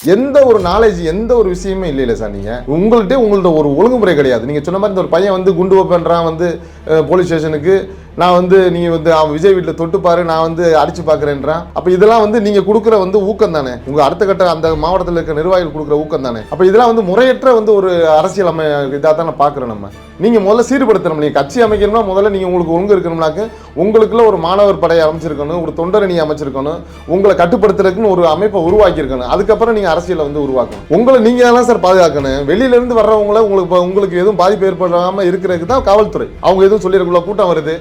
எந்த ஒரு நாலேஜ் எந்த ஒரு விஷயமே இல்லை சார். உங்கள்ட்ட ஒரு ஒழுங்குமுறை கிடையாது. நீங்க சொன்ன மாதிரி இந்த ஒரு பையன் வந்து குண்டு வைப்பேன்றான் வந்து போலீஸ் ஸ்டேஷனுக்கு, நான் வந்து நீங்க வந்து அவன் விஜய் வீட்டில் தொட்டுப்பாரு, நான் வந்து அடிச்சு பார்க்குறேன்றான். அப்போ இதெல்லாம் வந்து நீங்க கொடுக்குற வந்து ஊக்கம் தானே, உங்க அடுத்த கட்ட அந்த மாவட்டத்தில் இருக்க நிர்வாகிகள் கொடுக்குற ஊக்கம் தானே. அப்போ இதெல்லாம் வந்து முறையற்ற வந்து ஒரு அரசியல் இதாக தான் பார்க்குறோம். நீங்க முதல்ல சீர்படுத்தணும். நீங்க கட்சி அமைக்கணும்னா முதல்ல நீங்க உங்களுக்கு ஒழுங்கு இருக்கணும்னாக்க உங்களுக்குள்ள ஒரு மாணவர் படையை அமைச்சிருக்கணும், ஒரு தொண்டரணி அமைச்சிருக்கணும், உங்களை கட்டுப்படுத்துறதுக்குன்னு ஒரு அமைப்பை உருவாக்கி இருக்கணும். அதுக்கப்புறம் நீங்க அரசியலை வந்து உருவாக்கணும். உங்களை நீங்க தான் சார் பாதுகாக்கணும். வெளியில இருந்து வர்றவங்கள உங்களுக்கு எதுவும் பாதிப்பு ஏற்படாம இருக்கிறதுக்கு தான் காவல்துறை. அவங்க எதுவும் சொல்லிருக்குள்ள கூட்டம் வருது,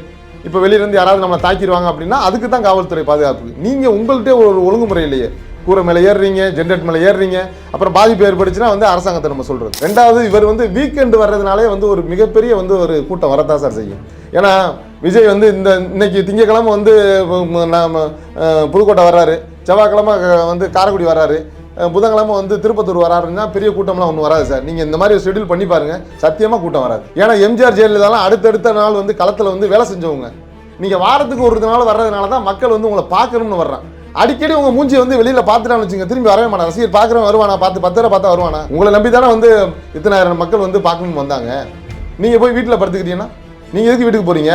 இப்போ வெளியிலேருந்து யாராவது நம்மளை தாக்கிடுவாங்க அப்படின்னா அதுக்கு தான் காவல்துறை பாதுகாப்பு. நீங்கள் உங்கள்கிட்ட ஒரு ஒழுங்குமுறை இல்லையே. கூரை மேலே ஏறுறீங்க, ஜென்ரேட் மேலே ஏறுறீங்க, அப்புறம் பாதிப்பு ஏற்படுச்சுன்னா வந்து அரசாங்கத்தை நம்ம சொல்கிறது. ரெண்டாவது, இவர் வந்து வீக்கெண்டு வர்றதுனாலே வந்து ஒரு மிகப்பெரிய வந்து ஒரு கூட்டம் வரத்தான் சார் செய்யும். ஏன்னா விஜய் வந்து இன்னைக்கு திங்கக்கிழமை வந்து புதுக்கோட்டை வர்றாரு, செவ்வாய்க்கிழமை வந்து காரைக்குடி வர்றாரு, புதன்கிழமை வந்து திருப்பத்தூர் வராருன்னா பெரிய கூட்டம்லாம் ஒன்றும் வராது சார். நீங்கள் இந்த மாதிரி ஷெட்யூல் பண்ணி பாருங்க, சத்தியமாக கூட்டம் வராது. ஏன்னா எம்ஜிஆர் ஜெயலலிதாலாம் அடுத்தடுத்த நாள் வந்து களத்தில் வந்து வேலை செஞ்சவங்க. நீங்கள் வாரத்துக்கு ஒரு நாள் வர்றதுனால தான் மக்கள் வந்து உங்களை பார்க்கணும்னு வர்றான். அடிக்கடி உங்கள் மூஞ்சியை வந்து வெளியில் பார்த்துட்டான்னு வச்சுங்க, திரும்பி வரவே மாட்டான். ரசிகர் பார்க்குறவன் வருவானா, 10 ரூபா பார்த்தா வருவானா? உங்களை நம்பி தானே வந்து இத்தனாயிரம் மக்கள் வந்து பார்க்கணும்னு வந்தாங்க. நீங்கள் போய் வீட்டில் படுத்துக்கிட்டீங்கன்னா நீங்கள் எதுக்கு வீட்டுக்கு போகிறீங்க?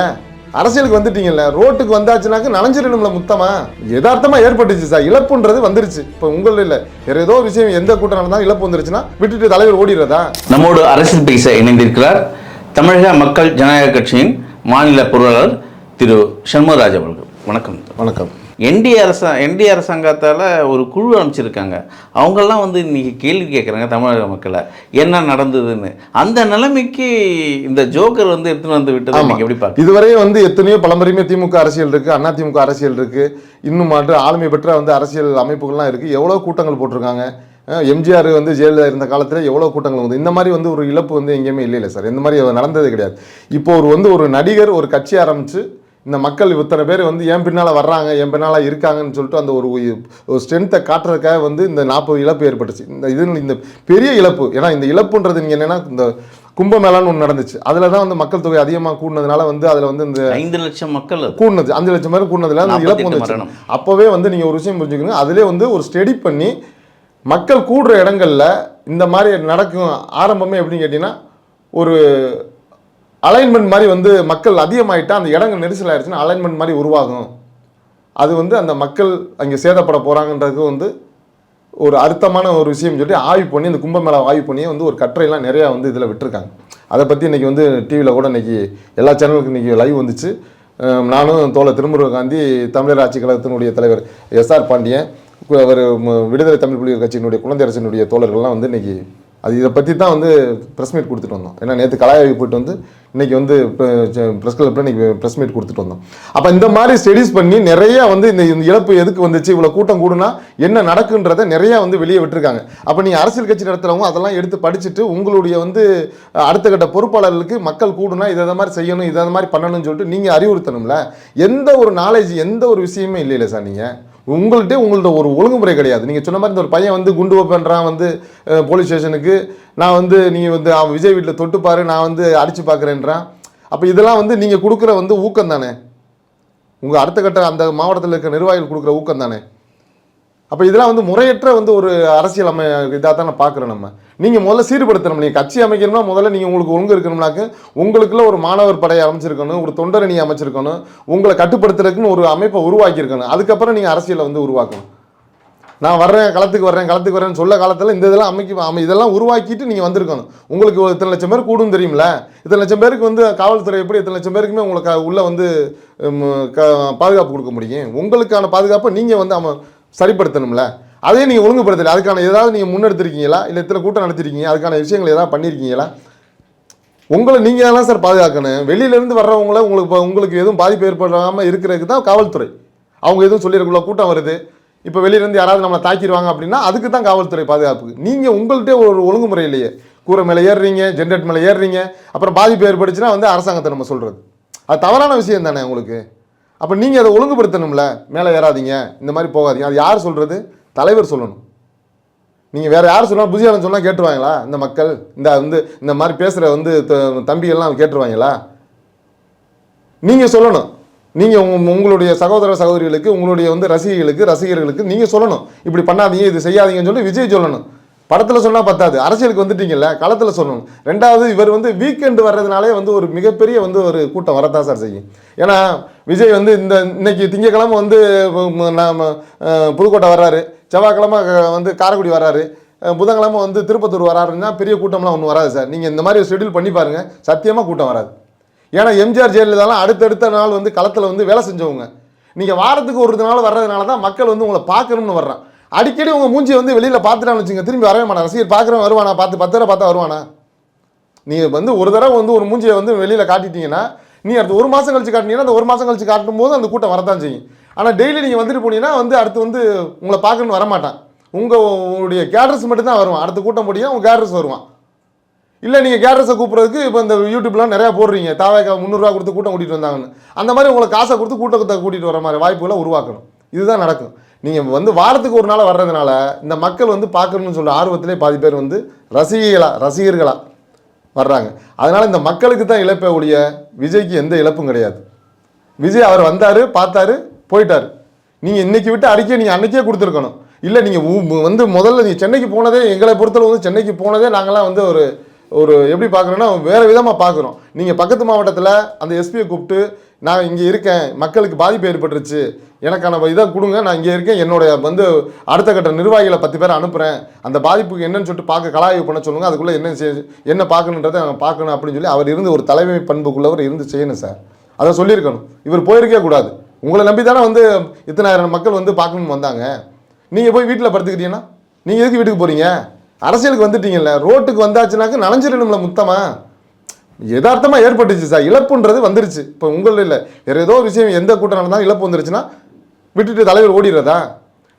அரசியலுக்கு வந்துட்டீங்கல்ல, ரோட்டுக்கு வந்தாச்சுனாக்க நனைஞ்சிடணும்ல. முத்தமா யதார்த்தமா ஏற்பட்டுச்சு சார். இழப்புன்றது வந்துருச்சு. இப்போ உங்கள இல்ல வேற ஏதோ விஷயம், எந்த கூட்டம் நடந்தாலும் இழப்பு வந்துருச்சுன்னா விட்டுட்டு தலைவர் ஓடிடுறதா? நம்மோடு அரசியல் பேச இணைந்திருக்கிறார் தமிழக மக்கள் ஜனநாயக கட்சியின் மாநில பொருளாளர் திரு சண்முகராஜ் அவர்கள். வணக்கம். வணக்கம். என்டிஏ அரசாங்கத்தால் ஒரு குழு அமைச்சிருக்காங்க. அவங்கெல்லாம் வந்து இன்னைக்கு கேள்வி கேட்குறாங்க தமிழக மக்களை, என்ன நடந்ததுன்னு. அந்த நிலைமைக்கு இந்த ஜோக்கர் வந்து எடுத்துன்னு வந்து விட்டது எப்படி பார்க்க? இதுவரையும் வந்து எத்தனையோ பலமுறையுமே திமுக அரசியல் இருக்குது, அதிமுக அரசியல் இருக்குது, இன்னும் மாற்று ஆளுமை பெற்ற வந்து அரசியல் அமைப்புகள்லாம் இருக்குது. எவ்வளோ கூட்டங்கள் போட்டிருக்காங்க. எம்ஜிஆர் வந்து ஜெயலலிதா இருந்த காலத்தில் எவ்வளோ கூட்டங்கள் வந்து இந்த மாதிரி வந்து ஒரு இழப்பு வந்து எங்கேயுமே இல்லை சார். இந்த மாதிரி நடந்ததே கிடையாது. இப்போ ஒரு நடிகர் ஒரு கட்சி ஆரம்பித்து இந்த மக்கள் இத்தனை பேர் வந்து என் பின்னால் வர்றாங்க, என் பின்னால் இருக்காங்கன்னு சொல்லிட்டு அந்த ஒரு ஸ்ட்ரென்த்தை காட்டுறதுக்காக வந்து இந்த 40 இழப்பு ஏற்பட்டுச்சு. இந்த பெரிய இழப்பு. ஏன்னா இந்த இழப்புன்றது நீங்கள் என்னென்னா, இந்த கும்பமேளான்னு ஒன்று நடந்துச்சு. அதில் தான் வந்து மக்கள் தொகை அதிகமாக கூடினதுனால வந்து அதில் வந்து இந்த 5 லட்சம் மக்கள் கூடினது, 5 லட்சம் பேர் கூடினதுல அந்த இழப்பு வந்து அப்போவே வந்து நீங்கள் ஒரு விஷயம் புரிஞ்சுக்கணும். அதிலே வந்து ஒரு ஸ்டடி பண்ணி மக்கள் கூடுற இடங்களில் இந்த மாதிரி நடக்கும். ஆரம்பமே எப்படின்னு கேட்டிங்கன்னா, ஒரு அலைன்மெண்ட் மாதிரி வந்து மக்கள் அதிகமாகிட்டா அந்த இடங்கள் நெரிசல் ஆயிடுச்சுன்னா அலைன்மெண்ட் மாதிரி உருவாகும். அது வந்து அந்த மக்கள் அங்கே சேதப்பட போகிறாங்கன்றதுக்கு வந்து ஒரு அர்த்தமான ஒரு விஷயம் சொல்லி ஆய்வு பண்ணி, இந்த கும்பமேளா ஆய்வு பண்ணி வந்து ஒரு கட்டுரையெல்லாம் நிறையா வந்து இதில் விட்டுருக்காங்க. அதை பற்றி இன்றைக்கி வந்து டிவியில் கூட இன்றைக்கி எல்லா சேனலுக்கும் இன்றைக்கி லைவ் வந்துச்சு. நானும் தோழர் திருமுருக காந்தி, தமிழர் ஆட்சி கழகத்தினுடைய தலைவர் எஸ்ஆர் பாண்டியன், அவர் விடுதலை தமிழ் புலிகள் கட்சியினுடைய குழந்தை அரசினுடைய தோழர்கள்லாம் வந்து இன்றைக்கி இதை பற்றி தான் வந்து ப்ரெஸ் மீட் கொடுத்துட்டு வந்தோம். ஏன்னா நேற்று கலாயாவி போயிட்டு வந்து இன்றைக்கி வந்து ப்ரெஸ் கிளப்பில் இன்றைக்கி ப்ரெஸ் மீட் கொடுத்துட்டு வந்தோம். அப்போ இந்த மாதிரி ஸ்டடீஸ் பண்ணி நிறையா வந்து இந்த இழப்பு எதுக்கு வந்துச்சு, இவ்வளோ கூட்டம் கூடுனா என்ன நடக்குன்றதை நிறையா வந்து வெளியே விட்டுருக்காங்க. அப்போ நீங்கள் அரசியல் கட்சி நடத்துகிறவங்க அதெல்லாம் எடுத்து படிச்சுட்டு உங்களுடைய வந்து அடுத்த கட்ட பொறுப்பாளர்களுக்கு மக்கள் கூடுனா இதை மாதிரி செய்யணும், இதை மாதிரி பண்ணணும்னு சொல்லிட்டு நீங்கள் அறிவுறுத்தணும்ல. எந்த ஒரு நாலேஜ் எந்த ஒரு விஷயமே இல்லை சார். உங்கள்ட்ட ஒரு ஒழுங்குமுறை கிடையாது. நீங்கள் சொன்ன மாதிரி இந்த ஒரு பையன் வந்து குண்டு வைப்பேன்றான் வந்து போலீஸ் ஸ்டேஷனுக்கு, நான் வந்து நீங்கள் வந்து அவன் விஜய் வீட்டில் தொட்டுப்பாரு, நான் வந்து அடிச்சு பார்க்குறேன்றான். அப்போ இதெல்லாம் வந்து நீங்கள் கொடுக்குற வந்து ஊக்கம் தானே, உங்கள் அடுத்த கட்ட அந்த மாவட்டத்தில் இருக்க நிர்வாகிகள் கொடுக்குற ஊக்கம் தானே. அப்போ இதெல்லாம் வந்து முறையற்ற வந்து ஒரு அரசியல் இதாக தான் பார்க்குறோம். நீங்கள் முதல்ல சீர்படுத்தணும். நீங்கள் கட்சி அமைக்கணும்னா முதல்ல நீங்கள் உங்களுக்கு ஒழுங்கு இருக்கணும்னாக்க உங்களுக்குள்ள ஒரு மாணவர் படையை அமைச்சிருக்கணும், ஒரு தொண்டரணி அமைச்சிருக்கணும், உங்களை கட்டுப்படுத்துறதுக்குன்னு ஒரு அமைப்பை உருவாக்கி இருக்கணும். அதுக்கப்புறம் நீங்கள் அரசியலை வந்து உருவாக்கணும். நான் களத்துக்கு வரேன்னு சொல்ல காலத்தில் இந்த இதெல்லாம் இதெல்லாம் உருவாக்கிட்டு நீங்கள் வந்திருக்கணும். உங்களுக்கு இத்தனை லட்சம் பேர் கூடும் தெரியுமில்ல. இத்தனை லட்சம் பேருக்கு வந்து காவல்துறை எப்படி இத்தனை லட்சம் பேருக்குமே உங்களுக்கு உள்ளே வந்து பாதுகாப்பு கொடுக்க முடியும்? உங்களுக்கான பாதுகாப்பை நீங்கள் வந்து சரிப்படுத்தணும்ல. அதே நீங்கள் ஒழுங்குபடுத்தலை. அதுக்கான ஏதாவது நீங்கள் முன்னெடுத்திருக்கீங்களா? இல்லை இத்தனை கூட்டம் நடத்திருக்கீங்க, அதுக்கான விஷயங்கள் ஏதாவது பண்ணியிருக்கீங்களா? உங்களை நீங்கள் தான் சார் பாதுகாக்கணும். வெளியிலேருந்து வர்றவங்கள உங்களுக்கு எதுவும் பாதிப்பு ஏற்படாமல் இருக்கிறதுக்கு தான் காவல்துறை. அவங்க எதுவும் சொல்லியிருக்குள்ள கூட்டம் வருது, இப்போ வெளியிலேருந்து யாராவது நம்மளை தாக்கிடுவாங்க அப்படின்னா அதுக்கு தான் காவல்துறை பாதுகாப்புக்கு. நீங்கள் உங்கள்கிட்ட ஒரு ஒழுங்குமுறை இல்லையே. கூரை மேலே ஏறுறீங்க, ஜென்ரேட் மேலே ஏறுறீங்க, அப்புறம் பாதிப்பு ஏற்படுச்சுன்னா வந்து அரசாங்கத்தை நம்ம சொல்கிறது அது தவறான விஷயம் தானே உங்களுக்கு. அப்போ நீங்கள் அதை ஒழுங்குபடுத்தணும்ல. மேலே ஏறாதீங்க, இந்த மாதிரி போகாதீங்க. அது யார் சொல்கிறது? தலைவர் சொல்லணும். நீங்கள் வேறு யார் சொன்னால் புதியாளன் சொன்னால் கேட்டுருவாங்களா? இந்த மக்கள் இந்த மாதிரி பேசுகிற வந்து தம்பிகள்லாம் கேட்டுருவாங்களா? நீங்கள் சொல்லணும். நீங்கள் உங்களுடைய சகோதர சகோதரிகளுக்கு, உங்களுடைய வந்து ரசிகர்களுக்கு நீங்கள் சொல்லணும், இப்படி பண்ணாதீங்க, இது செய்யாதீங்கன்னு சொல்லி விஜய் சொல்லணும். படத்தில் சொன்னால் பத்தாது, அரசியலுக்கு வந்துட்டீங்கல்ல, களத்தில் சொல்லணும். ரெண்டாவது, இவர் வந்து வீக்கெண்டு வர்றதுனாலே வந்து ஒரு மிகப்பெரிய வந்து ஒரு கூட்டம் வரத்தான் சார் செய்யும். ஏன்னா விஜய் வந்து இன்னைக்கு திங்கக்கிழமை வந்து புதுக்கோட்டை வர்றாரு, செவ்வாய்க்கிழமை வந்து காரைக்குடி வர்றாரு, புதன்கிழமை வந்து திருப்பத்தூர் வராருன்னா பெரிய கூட்டம்லாம் ஒன்றும் வராது சார். நீங்கள் இந்த மாதிரி ஷெட்யூல் பண்ணி பாருங்கள், சத்தியமாக கூட்டம் வராது. ஏன்னா எம்ஜிஆர் ஜெயலலிதாலாம் அடுத்தடுத்த நாள் வந்து களத்தில் வந்து வேலை செஞ்சவங்க. நீங்கள் வாரத்துக்கு ஒரு நாள் வர்றதுனால தான் மக்கள் வந்து உங்களை பார்க்கணும்னு வர்றான். அடிக்கடி உங்கள் மூஞ்சியை வந்து வெளியில் பார்த்துட்டான்னு வச்சுங்க, திரும்பி வரவே மாட்டான். ரசிகர் பார்க்குறவன் வருவானா? 10 தடவை பார்த்தா வருவானா? நீங்கள் வந்து ஒரு தடவை வந்து ஒரு மூஞ்சியை வந்து வெளியில் காட்டிட்டீங்கன்னா, நீ அடுத்து ஒரு மாதம் கழிச்சு காட்டினீங்கன்னா அந்த ஒரு மாதம் கழிச்சு காட்டும் போது அந்த கூட்டம் வரத்தான் செய்யும். ஆனால் டெய்லி நீங்கள் வந்துட்டு போனீங்கன்னா வந்து அடுத்து வந்து உங்களை பார்க்கணுன்னு வரமாட்டான். உங்களுடைய கேட்ரஸ் மட்டும்தான் வருவான். அடுத்த கூட்டம் போட்டிங்கன்னா உங்கள் கேட்ரஸ் வருவான். இல்லை நீங்கள் கேட்ரஸை கூப்பிட்றதுக்கு இப்போ இந்த யூடியூப்லாம் நிறையா போடுறீங்க, தாவாய்க்கா 300 ரூபா கொடுத்து கூட்டம் கூட்டிகிட்டு வந்தாங்கன்னு. அந்த மாதிரி உங்களை காசை கொடுத்து கூட்டத்தை கூட்டிகிட்டு வர மாதிரி வாய்ப்புகளை உருவாக்கணும். இதுதான் நடக்கும். நீங்கள் வந்து வாரத்துக்கு ஒரு நாள் வர்றதுனால இந்த மக்கள் வந்து பார்க்கணும்னு சொல்கிற ஆர்வத்திலே பாதி பேர் வந்து ரசிகர்களாக வர்றாங்க. அதனால் இந்த மக்களுக்கு தான் இழப்பே ஒழிய விஜய்க்கு எந்த இழப்பும் கிடையாது. விஜய் அவர் வந்தார், பார்த்தாரு, போயிட்டார். நீங்கள் இன்றைக்கி விட்டு அறிக்கை நீங்கள் அன்றைக்கே கொடுத்துருக்கணும். இல்லை நீங்கள் வந்து முதல்ல நீங்கள் சென்னைக்கு போனதே, எங்களை பொறுத்தளவு வந்து சென்னைக்கு போனதே நாங்களாம் வந்து ஒரு எப்படி பார்க்குறோன்னா வேறு விதமாக பார்க்குறோம். நீங்கள் பக்கத்து மாவட்டத்தில் அந்த எஸ்பியை கூப்பிட்டு, நான் இங்கே இருக்கேன், மக்களுக்கு பாதிப்பு ஏற்பட்டுருச்சு, எனக்கான இதை கொடுங்க, நான் இங்கே இருக்கேன், என்னுடைய வந்து அடுத்த கட்ட நிர்வாகிகளை 10 பேரை அனுப்புகிறேன், அந்த பாதிப்புக்கு என்னன்னு சொல்லிட்டு பார்க்க கலாய்வு பண்ண சொல்லுங்கள், அதுக்குள்ளே என்ன பார்க்கணுன்றதை நாங்கள் பார்க்கணும் அப்படின்னு சொல்லி அவர் இருந்து ஒரு தலைமை பண்புக்குள்ளவர் இருந்து செய்யணும் சார். அதை சொல்லியிருக்கணும். இவர் போயிருக்கே கூடாது. உங்களை நம்பி தானே வந்து இத்தனாயிரம் மக்கள் வந்து பார்க்கணும்னு வந்தாங்க. நீங்கள் போய் வீட்டில் படுத்துக்கிட்டீங்கன்னா நீங்கள் எதுக்கு வீட்டுக்கு போகிறீங்க? அரசியலுக்கு வந்துட்டீங்கல்ல, ரோட்டுக்கு வந்தாச்சுனாக்க நனைஞ்சிடணும்ல முத்தமா. யதார்த்தமாக ஏற்பட்டுச்சு சார், இழப்புன்றது வந்துருச்சு. இப்போ உங்களில் இல்லை, வேறு ஏதோ ஒரு விஷயம் எந்த கூட்டம் நடந்தாலும் இழப்பு வந்துருச்சுன்னா விட்டுட்டு தலைவர் ஓடிடுறதா?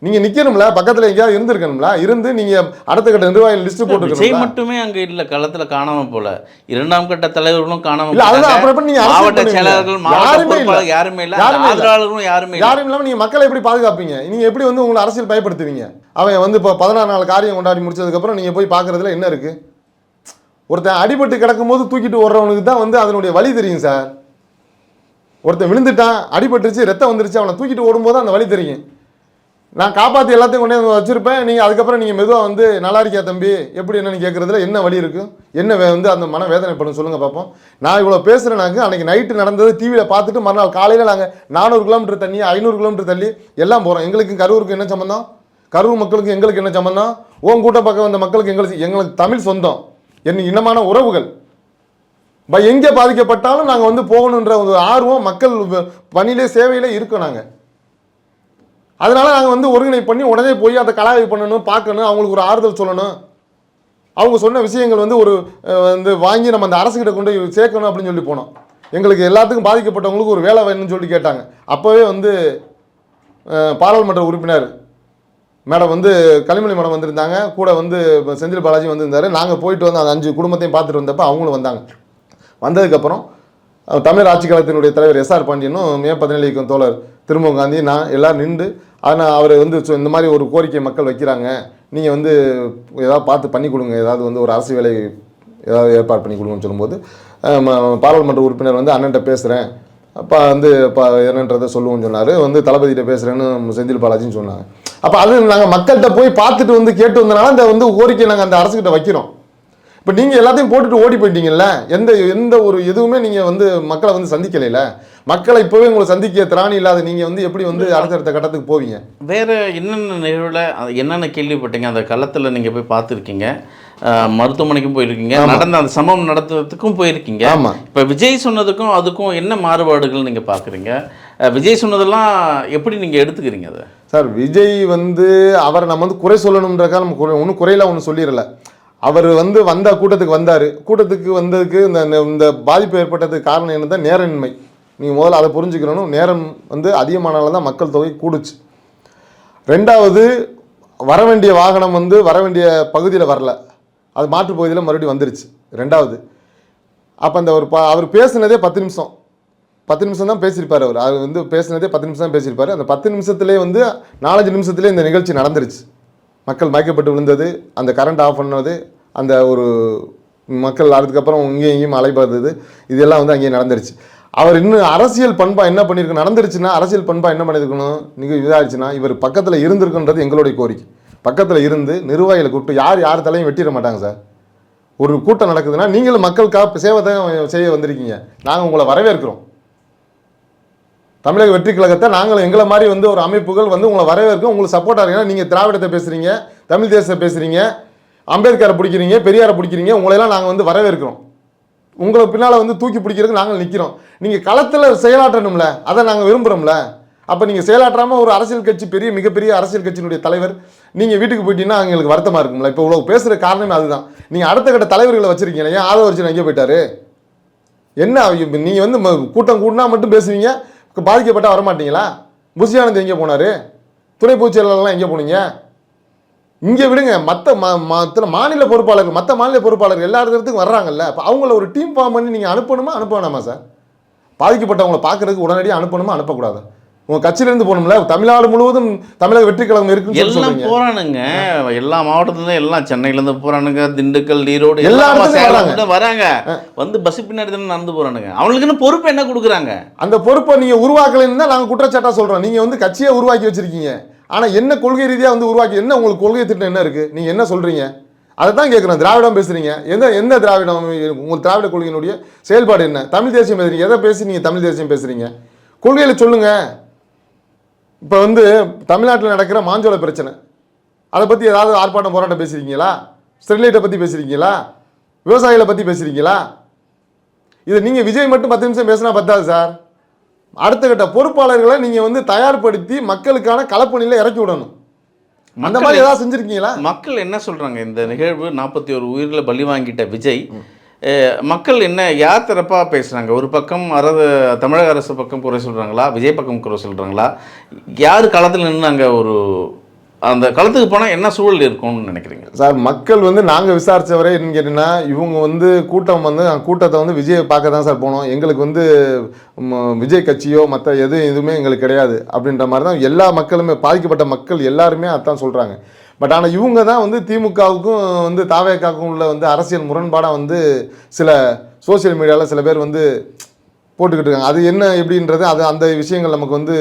நீங்கள் நிற்கணும்ல, பக்கத்தில் எங்கேயாவது இருந்திருக்கணும்ல, இருந்து நீங்கள் அடுத்த கட்ட நிர்வாகிகள் லிஸ்ட்டு போட்டு விஜய் மட்டுமே அங்கே இல்லை, களத்தில் காணாமல் போல, 2ஆம் கட்ட தலைவர்களும் காணாமல் இல்லை. அதுதான் அப்புறம் நீங்கள் மாவட்ட செயலாளர்கள், யாருமே இல்லை, ஆதரவாளர்களும் யாரும் இல்லாமல் நீங்கள் மக்களை எப்படி பாதுகாப்பீங்க? நீங்கள் எப்படி வந்து உங்களை அரசியல் பயப்படுத்துவீங்க? அவன் வந்து இப்போ 14 நாள் காரியம் கொண்டாடி முடிச்சதுக்கப்புறம் நீங்கள் போய் பார்க்குறதுல என்ன இருக்குது? ஒருத்தன் அடிபட்டு கிடக்கும் போது தூக்கிட்டு ஓடுறவனுக்கு தான் வந்து அதனுடைய வலி தெரியும் சார். ஒருத்தன் விழுந்துட்டான், அடிபட்டுருச்சு, ரத்தம் வந்துருச்சு, அவனை தூக்கிட்டு ஓடும்போது அந்த வலி தெரியும். நான் காப்பாற்றி எல்லாத்தையும் கொண்டே வச்சுருப்பேன், நீங்கள் அதுக்கப்புறம் நீங்கள் மெதுவாக வந்து நல்லா இருக்கியா தம்பி எப்படி என்னன்னு கேட்குறதுல என்ன வழி இருக்குது? என்ன வந்து அந்த மன வேதனைப்படும் சொல்லுங்கள் பார்ப்போம். நான் இவ்வளோ பேசுகிறேனாக்கு அன்றைக்கி நைட்டு நடந்தது டிவியில் பார்த்துட்டு மறுநாள் காலையில் நாங்கள் 400 கிலோமீட்டர் தள்ளி 500 கிலோமீட்டர் தள்ளி எல்லாம் போகிறோம். எங்களுக்கு கரூருக்கு என்ன சம்மந்தம்? கரூர் மக்களுக்கு எங்களுக்கு என்ன சம்மந்தம்? கூட்டம் பக்கம் வந்த மக்களுக்கு எங்களுக்கு தமிழ் சொந்தம், என் இனமான உறவுகள். எங்கே பாதிக்கப்பட்டாலும் நாங்கள் வந்து போகணுன்ற ஒரு ஆர்வம் மக்கள் பணியிலே சேவையிலே இருக்கோம். நாங்கள் அதனால் நாங்கள் வந்து ஒருங்கிணை பண்ணி உடனே போய் அதை கலாய்வு பண்ணணும், பார்க்கணும், அவங்களுக்கு ஒரு ஆறுதல் சொல்லணும். அவங்க சொன்ன விஷயங்கள் வந்து வந்து வாங்கி நம்ம அந்த அரசுகிட்ட கொண்டு சேர்க்கணும் அப்படின்னு சொல்லி போனோம். எங்களுக்கு எல்லாத்துக்கும் பாதிக்கப்பட்டவங்களுக்கு ஒரு வேலை வேணும்னு சொல்லி கேட்டாங்க. அப்போவே வந்து பாராளுமன்ற உறுப்பினர் மேடம் வந்து கனிமொழி மேடம் வந்திருந்தாங்க, கூட வந்து செந்தில் பாலாஜி வந்திருந்தார். நாங்கள் போயிட்டு வந்து அந்த 5 குடும்பத்தையும் பார்த்துட்டு வந்தப்போ அவங்களும் வந்தாங்க. வந்ததுக்கப்புறம் தமிழர் ஆட்சி கழகத்தினுடைய தலைவர் எஸ்ஆர் பாண்டியனும் மே 17 இயக்கம் தோழர் திருமுக காந்தி நான் எல்லோரும் நின்று, ஆனால் அவர் வந்து இந்த மாதிரி ஒரு கோரிக்கை மக்கள் வைக்கிறாங்க, நீங்கள் வந்து ஏதாவது பார்த்து பண்ணி கொடுங்க, ஏதாவது வந்து ஒரு அரசு வேலை ஏதாவது ஏற்பாடு பண்ணி கொடுங்கன்னு சொல்லும்போது பாராளுமன்ற உறுப்பினர் வந்து அண்ணன்ட்ட பேசுகிறேன், அப்போ வந்து என்னன்றதை சொல்லுவோம்னு சொன்னார். வந்து தளபதிகிட்ட பேசுகிறேன்னு செந்தில் பாலாஜின்னு சொன்னாங்க. அப்போ அது நாங்கள் மக்கள்கிட்ட போய் பார்த்துட்டு வந்து கேட்டு வந்தனால அந்த வந்து கோரிக்கை நாங்கள் அந்த அரசுக்கிட்ட வைக்கிறோம். இப்போ நீங்கள் எல்லாத்தையும் போட்டுட்டு ஓடி போயிட்டீங்கல்ல, எந்த ஒரு எதுவுமே நீங்கள் வந்து மக்களை வந்து சந்திக்கலையில, மக்களை இப்போவே உங்களை சந்திக்க திராணி இல்லாத நீங்கள் வந்து எப்படி வந்து அடுத்தடுத்த கட்டத்துக்கு போவீங்க? வேறு என்னென்ன நிகழ்வில் என்னென்ன கேள்விப்பட்டீங்க? அந்த களத்தில் நீங்கள் போய் பார்த்துருக்கீங்க, மருத்துவமனைக்கும் போயிருக்கீங்க, நடந்த அந்த சம்பவம் நடத்துறதுக்கும் போயிருக்கீங்க. ஆமாம். இப்போ விஜய் சொன்னதுக்கும் அதுக்கும் என்ன மாறுபாடுகள் நீங்கள் பார்க்குறீங்க? விஜய் சொன்னதெல்லாம் எப்படி நீங்கள் எடுத்துக்கிறீங்க அதை? சார், விஜய் வந்து அவரை நம்ம வந்து குறை சொல்லணுன்றக்காக நம்ம ஒன்றும் குறையெல்லாம் ஒன்றும் சொல்லிடல. அவர் வந்து கூட்டத்துக்கு வந்தார். கூட்டத்துக்கு வந்ததுக்கு இந்த பாதிப்பு ஏற்பட்டதுக்கு காரணம் என்னதான் நேரமின்மை. நீங்கள் முதல்ல அதை புரிஞ்சுக்கணும். நேரம் வந்து அதிகமானால தான் மக்கள் தொகை கூடுச்சு. ரெண்டாவது, வர வேண்டிய வாகனம் வந்து வர வேண்டிய பகுதியில் வரல, அது மாற்று பகுதியில் மறுபடியும் வந்துருச்சு. ரெண்டாவது, அப்போ அந்த அவர் பேசுனதே 10 நிமிஷம் தான் பேசியிருப்பார். அவர் வந்து பேசுனதே 10 நிமிஷம் தான் பேசியிருப்பார். அந்த 10 நிமிஷத்துலேயே வந்து 4-5 நிமிஷத்துலேயே இந்த நிகழ்ச்சி நடந்துருச்சு. மக்கள் மயக்கப்பட்டு விழுந்தது, அந்த கரண்ட் ஆஃப் பண்ணது, அந்த ஒரு மக்கள் அதுக்கப்புறம் இங்கேயும் அலைபார்த்தது, இதெல்லாம் வந்து அங்கேயே நடந்துருச்சு. அவர் இன்னும் அரசியல் பண்பா என்ன பண்ணியிருக்கணும், நடந்துருச்சுன்னா அரசியல் பண்பா என்ன பண்ணியிருக்கணும், நீங்கள் இதாகிடுச்சுன்னா இவர் பக்கத்தில் இருந்திருக்குன்றது எங்களுடைய கோரிக்கை. பக்கத்தில் இருந்து நிர்வாகிகளை கூப்பிட்டு யார் தலையும் வெட்டிட மாட்டாங்க சார். ஒரு கூட்டம் நடக்குதுன்னா நீங்களும் மக்களுக்காக சேவை தான் செய்ய வந்திருக்கீங்க, நாங்கள் உங்களை வரவேற்கிறோம். தமிழக வெற்றி கழகத்தை நாங்கள் எங்களை மாதிரி வந்து ஒரு அமைப்புகள் வந்து உங்களை வரவேற்கும், உங்களுக்கு சப்போர்ட்டாக இருக்கீங்க. நீங்கள் திராவிடத்தை பேசுகிறீங்க, தமிழ் தேசத்தை பேசுகிறீங்க, அம்பேத்கரை பிடிக்கிறீங்க, பெரியாரை பிடிக்கிறீங்க, உங்களையெல்லாம் நாங்கள் வந்து வரவேற்கிறோம். உங்களை பின்னால் வந்து தூக்கி பிடிக்கிறதுக்கு நாங்கள் நிற்கிறோம். நீங்கள் களத்தில் செயலாற்றணும்ல, அதை நாங்கள் விரும்புகிறோம்ல. அப்போ நீங்கள் செயலாற்றாமல் ஒரு அரசியல் கட்சி மிகப்பெரிய அரசியல் கட்சியினுடைய தலைவர் நீங்கள் வீட்டுக்கு போயிட்டீங்கன்னா எங்களுக்கு வருத்தமாக இருக்கும்ல. இப்போ இவ்வளோ பேசுகிற காரணமே அதுதான். நீங்கள் அடுத்த கட்ட தலைவர்களை வச்சுருக்கீங்க, ஏன் ஆதவர்ஜன் எங்கே போயிட்டாரு? என்ன நீங்கள் வந்து கூட்டம் கூட்டினா மட்டும் பேசுவீங்க, பாதிக்கப்பட்டால் வரமாட்டீங்களா? புஷியானந்த் எங்கே போனார்? துணை பொதுச் செயலாளர்லாம் எங்கே போனீங்க? இங்கே விடுங்க, மற்ற மாநில பொறுப்பாளர்கள், மற்ற மாநில பொறுப்பாளர்கள் எல்லா இடத்துக்கும் வர்றாங்கல்ல, அப்போ அவங்கள ஒரு டீம் ஃபார்ம் பண்ணி நீங்கள் அனுப்ப வேணாமா சார்? பாதிக்கப்பட்டவங்களை பார்க்கறதுக்கு உடனடியாக அனுப்பக்கூடாது? உங்கள் கட்சியிலேருந்து போகணும்ல. தமிழ்நாடு முழுவதும் தமிழக வெற்றி கழகம் இருக்குன்னு எல்லாம் போறானுங்க, எல்லா மாவட்டத்துலேருந்து, எல்லாம் சென்னையிலேருந்து போகிறானுங்க, திண்டுக்கல், ஈரோடு எல்லா வராங்க, வந்து பஸ் பின்னாடி தானே நடந்து போகிறானுங்க. அவங்களுக்குன்னு பொறுப்பு என்ன கொடுக்குறாங்க? அந்த பொறுப்பை நீங்கள் உருவாக்கலைன்னு தான் நாங்கள் குற்றச்சாட்டாக சொல்கிறோம். நீங்கள் வந்து கட்சியை உருவாக்கி வச்சுருக்கீங்க, ஆனால் என்ன கொள்கை ரீதியாக வந்து உருவாக்கி, என்ன உங்களுக்கு கொள்கை திட்டம் என்ன இருக்குது? நீங்கள் என்ன சொல்கிறீங்க? அதை தான் கேட்குறோம். திராவிடம் பேசுகிறீங்க, எந்த திராவிடம்? உங்கள் திராவிட கொள்கையினுடைய செயல்பாடு என்ன? தமிழ் தேசியம் பேசுகிறீங்க, எதை பேசி நீங்கள் தமிழ் தேசியம் பேசுகிறீங்க? கொள்கையில் சொல்லுங்கள். இப்போ வந்து தமிழ்நாட்டில் நடக்கிற மாஞ்சோலை பிரச்சனை, அதை பற்றி ஏதாவது ஆர்ப்பாட்டம் போராட்டம் பேசுகிறீங்களா? ஸ்டெர்லைட்டை பற்றி பேசுகிறீங்களா? விவசாயிகளை பற்றி பேசுகிறீங்களா? இது நீங்கள் விஜய் மட்டும் 10 நிமிஷம் பேசினா பத்தாது சார். அடுத்த கட்ட பொறுப்பாளர்களை நீங்கள் வந்து தயார்படுத்தி மக்களுக்கான களப்பணியில் இறக்கி விடணும். அந்த மாதிரி ஏதாவது செஞ்சுருக்கீங்களா? மக்கள் என்ன சொல்கிறாங்க? இந்த நிகழ்வு 41 உயிர்களை பலி வாங்கிட்ட விஜய், மக்கள் என்ன யார் தரப்பாக பேசுகிறாங்க? ஒரு பக்கம் தமிழக அரசு பக்கம் குறை சொல்கிறாங்களா, விஜய் பக்கம் குறை சொல்கிறாங்களா? யார் களத்தில் நின்று அங்கே அந்த களத்துக்கு போனால் என்ன சூழல் இருக்கும்னு நினைக்கிறீங்க சார்? மக்கள் வந்து நாங்கள் விசாரித்தவரை என்னன்னு கேட்டிங்கன்னா, இவங்க வந்து கூட்டத்தை வந்து விஜயை பார்க்க தான் சார் போனோம், எங்களுக்கு வந்து விஜய் கட்சியோ மற்ற எதுவுமே எங்களுக்கு கிடையாது அப்படின்ற மாதிரி தான் எல்லா மக்களுமே, பாதிக்கப்பட்ட மக்கள் எல்லாருமே அதான் சொல்கிறாங்க. பட் ஆனால் இவங்க தான் வந்து திமுகவுக்கும் வந்து தாவேக்காவுக்கும் உள்ள வந்து அரசியல் முரண்பாடாக வந்து சில சோசியல் மீடியாவில் சில பேர் வந்து போட்டுக்கிட்டு இருக்காங்க. அது என்ன எப்படின்றது, அந்த விஷயங்கள் நமக்கு வந்து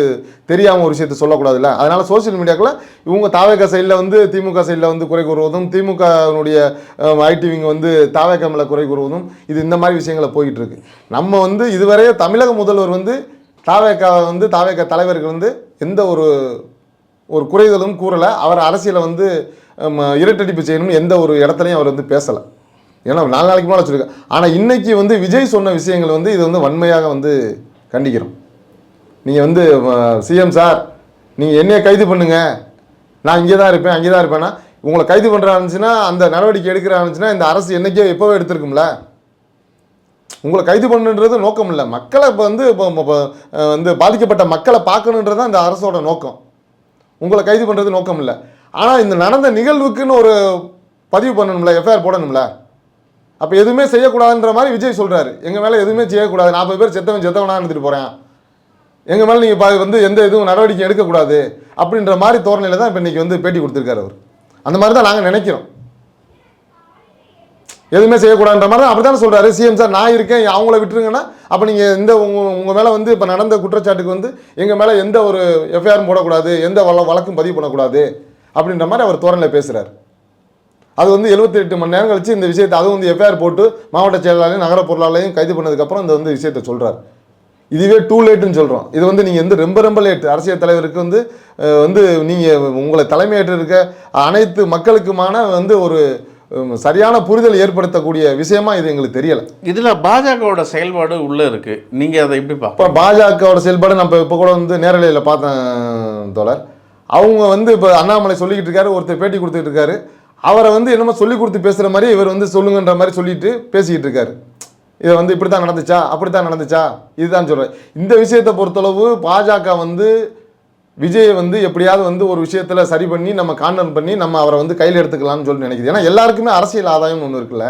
தெரியாமல் ஒரு விஷயத்தை சொல்லக்கூடாதுல்ல. அதனால் சோசியல் மீடியாக்களில் இவங்க தாவேக்கா சைடில் வந்து திமுக சைடில் வந்து குறை கூறுவதும், திமுகனுடைய ஐடிவிங்க வந்து தாவேக்கா மேலே குறை கூறுவதும், இது இந்த மாதிரி விஷயங்களை போயிட்டு இருக்கு. நம்ம வந்து இதுவரையே தமிழக முதல்வர் வந்து தாவேக்கா தலைவருக்கு வந்து எந்த ஒரு குறைதலும் கூறலை. அவர் அரசியலை வந்து இரட்டடிப்பு செய்யணும்னு எந்த ஒரு இடத்துலையும் அவர் வந்து பேசலை. ஏன்னா 4 நாளைக்கு மேலே வச்சுருக்கேன். ஆனால் இன்றைக்கி வந்து விஜய் சொன்ன விஷயங்கள் வந்து இது வந்து வன்மையாக வந்து கண்டிக்கிறோம். நீங்கள் வந்து சிஎம் சார், நீங்கள் என்னையை கைது பண்ணுங்க, நான் இங்கே தான் இருப்பேன், அங்கே தான் இருப்பேன்னா, உங்களை கைது பண்ணுறா இருந்துச்சுன்னா, அந்த நடவடிக்கை எடுக்கிறா இருந்துச்சுன்னா இந்த அரசு என்றைக்கோ எப்போவே எடுத்திருக்கும்ல. உங்களை கைது பண்ணுன்றது நோக்கம் இல்லை. மக்களை வந்து பாதிக்கப்பட்ட மக்களை பார்க்கணுன்றது தான் இந்த அரசோட நோக்கம். உங்களை கைது பண்ணுறது நோக்கம் இல்லை. ஆனால் இந்த நடந்த நிகழ்வுக்குன்னு ஒரு பதிவு பண்ணணும்ல, எஃப்ஐஆர் போடணும்ல. அப்போ எதுவுமே செய்யக்கூடாதுன்ற மாதிரி விஜய் சொல்கிறாரு. எங்கள் மேலே எதுவுமே செய்யக்கூடாது, 40 பேர் செத்தவனா எடுத்துகிட்டு போகிறேன், எங்கள் மேலே நீங்கள் வந்து எந்த எதுவும் நடவடிக்கை எடுக்கக்கூடாது அப்படின்ற மாதிரி தோரணையில் தான் இப்போ இன்றைக்கி வந்து பேட்டி கொடுத்துருக்காரு அவர். அந்த மாதிரி தான் நாங்கள் நினைக்கிறோம். எதுவுமே செய்யக்கூடாதுன்ற மாதிரி தான் அப்படி தானே சொல்கிறாரு. சிஎம் சார் நான் இருக்கேன், அவங்கள விட்டுருங்கன்னா அப்போ நீங்கள் உங்கள் மேலே வந்து இப்போ நடந்த குற்றச்சாட்டுக்கு வந்து எங்கள் மேலே எந்த ஒரு எஃப்ஐஆரும் போடக்கூடாது, எந்த வழக்கும் பதிவு பண்ணக்கூடாது அப்படின்ற மாதிரி அவர் தோரணையில் பேசுகிறார். அது வந்து 78 மணி நேரம் கழிச்சு இந்த விஷயத்தை, அதுவும் வந்து எஃப்ஐஆர் போட்டு மாவட்ட செயலாளரையும் நகர பொருளாளரையும் கைது பண்ணதுக்கப்புறம் இந்த வந்து விஷயத்தை சொல்கிறார். இதுவே டூ லேட்டுன்னு சொல்கிறோம். இது வந்து நீங்கள் வந்து ரொம்ப லேட்டு. அரசியல் தலைவருக்கு வந்து நீங்கள் உங்களை தலைமையேற்று இருக்க அனைத்து மக்களுக்குமான வந்து ஒரு சரியான புரிதல் ஏற்படுத்தக்கூடிய விஷயமா இது எங்களுக்கு தெரியலை. இதில் பாஜகவோட செயல்பாடு உள்ளே இருக்குது, நீங்கள் அதை எப்படி இப்போ பாஜகவோட செயல்பாடு நம்ம இப்போ கூட வந்து நேரலையில் பார்த்தேன் தோழர். அவங்க வந்து இப்போ அண்ணாமலை சொல்லிக்கிட்டு இருக்காரு, ஒருத்தர் பேட்டி கொடுத்துட்டு இருக்காரு, அவரை வந்து என்னமோ சொல்லி கொடுத்து பேசுகிற மாதிரி இவர் வந்து சொல்லுங்கன்ற மாதிரி சொல்லிட்டு பேசிக்கிட்டு இருக்காரு. இதை வந்து இப்படி தான் நடந்துச்சா, அப்படி தான் நடந்துச்சா, இதுதான் சொல்கிறேன். இந்த விஷயத்தை பொறுத்தளவு பாஜக வந்து விஜயை வந்து எப்படியாவது வந்து ஒரு விஷயத்தில் சரி பண்ணி நம்ம கார்னர் பண்ணி நம்ம அவரை வந்து கையில் எடுத்துக்கலாம்னு சொல்லி நினைக்குது. ஏன்னா எல்லாருக்குமே அரசியல் ஆதாயம் ஒன்று இருக்குல்ல.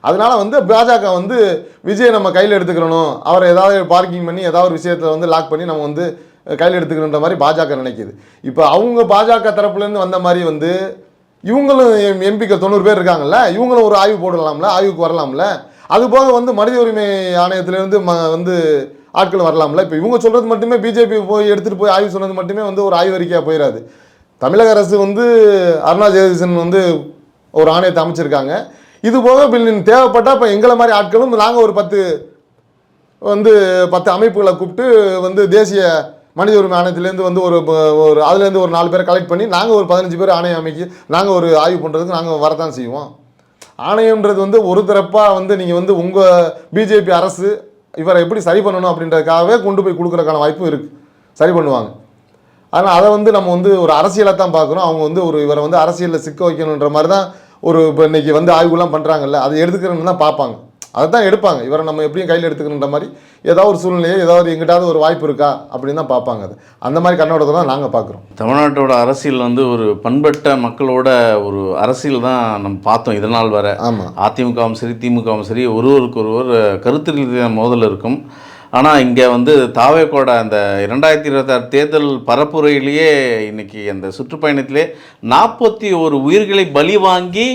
அதனால வந்து பாஜக வந்து விஜயை நம்ம கையில் எடுத்துக்கிறணும், அவரை ஏதாவது பார்க்கிங் பண்ணி ஏதாவது ஒரு விஷயத்தில் வந்து லாக் பண்ணி நம்ம வந்து கையில் எடுத்துக்கணுன்ற மாதிரி பாஜக நினைக்கிது. இப்போ அவங்க பாஜக தரப்புலேருந்து வந்த மாதிரி வந்து இவங்களும் எம்பிக்கள் 90 பேர் இருக்காங்கல்ல, இவங்களும் ஒரு ஆய்வு போடலாம்ல, ஆய்வுக்கு வரலாம்ல. அதுபோக வந்து மனித உரிமை ஆணையத்திலேருந்து வந்து ஆட்கள் வரலாம்ல. இப்போ இவங்க சொல்கிறது மட்டுமே பிஜேபி போய் எடுத்துகிட்டு போய் ஆய்வு சொன்னது மட்டுமே வந்து ஒரு ஆய்வறிக்கையாக போயிடாது. தமிழக அரசு வந்து அருணா ஜெகதீசன் வந்து ஒரு ஆணையத்தை அமைச்சிருக்காங்க. இது போக தேவைப்பட்டால் இப்போ எங்களை மாதிரி ஆட்களும் நாங்கள் ஒரு 10 அமைப்புகளை கூப்பிட்டு வந்து தேசிய மனித உரிமை ஆணையத்திலேருந்து வந்து ஒரு அதுலேருந்து ஒரு 4 பேரை கலெக்ட் பண்ணி நாங்கள் ஒரு 15 பேர் ஆணையம் அமைக்கி நாங்கள் ஒரு ஆய்வு பண்ணுறதுக்கு நாங்கள் வரதான் செய்வோம். ஆணையம்ன்றது வந்து ஒரு தரப்பாக வந்து நீங்கள் வந்து உங்கள் பிஜேபி அரசு இவரை எப்படி சரி பண்ணணும் அப்படின்றதுக்காகவே கொண்டு போய் கொடுக்குறதுக்கான வாய்ப்பும் இருக்குது, சரி பண்ணுவாங்க. ஆனால் அதை வந்து நம்ம வந்து ஒரு அரசியலாக தான் பார்க்குறோம். அவங்க வந்து இவரை வந்து அரசியலில் சிக்க வைக்கணுன்ற மாதிரி தான் இப்போ இன்னைக்கு வந்து ஆய்வுலாம் பண்ணுறாங்கல்ல, அதை எடுத்துக்கிறேன்னு தான் பார்ப்பாங்க, அதை தான் எடுப்பாங்க. இவரை நம்ம எப்படியும் கையில் எடுத்துக்கணுன்ற மாதிரி ஏதாவது ஒரு சூழ்நிலையோ ஏதாவது எங்கிட்டாவது ஒரு வாய்ப்பு இருக்கா அப்படின்னு தான் பார்ப்பாங்க. அது அந்த மாதிரி கண்ணோட்டத்தை தான் நாங்கள் பார்க்குறோம். தமிழ்நாட்டோட அரசியல் வந்து ஒரு பண்பட்ட மக்களோட ஒரு அரசியல் தான் நம்ம பார்த்தோம் இதனால் வர. ஆமாம், அதிமுகவும் சரி திமுகவும் சரி ஒருவருக்கு ஒருவர் கருத்து ரீதியான மோதல் இருக்கும். ஆனால் இங்கே வந்து தாவேக்கோட அந்த 2026 தேர்தல் பரப்புரையிலேயே இன்றைக்கி அந்த சுற்றுப்பயணத்திலே 41 உயிர்களை பலி வாங்கி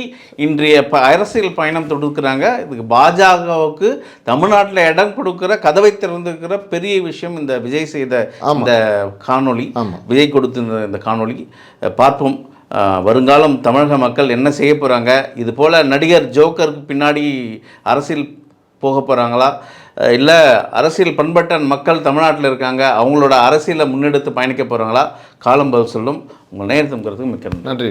இன்றைய அரசியல் பயணம் தொடுக்கிறாங்க. இதுக்கு பாஜகவுக்கு தமிழ்நாட்டில் இடம் கொடுக்குற கதவை திறந்துக்கிற பெரிய விஷயம் இந்த விஜய் செய்த இந்த காணொளி, விஜய் கொடுத்த இந்த காணொளி. பார்ப்போம் வருங்காலம் தமிழக மக்கள் என்ன செய்ய போகிறாங்க. இது போல் நடிகர் ஜோக்கருக்கு பின்னாடி அரசியல் போக போகிறாங்களா, இல்லை அரசியல் பண்பட்ட மக்கள் தமிழ்நாட்டில் இருக்காங்க அவங்களோட அரசியலை முன்னெடுத்து பயணிக்க போகிறாங்களா, காலம் பதில் சொல்லும். உங்கள் நேரத்துக்கு மிக்க நன்றி.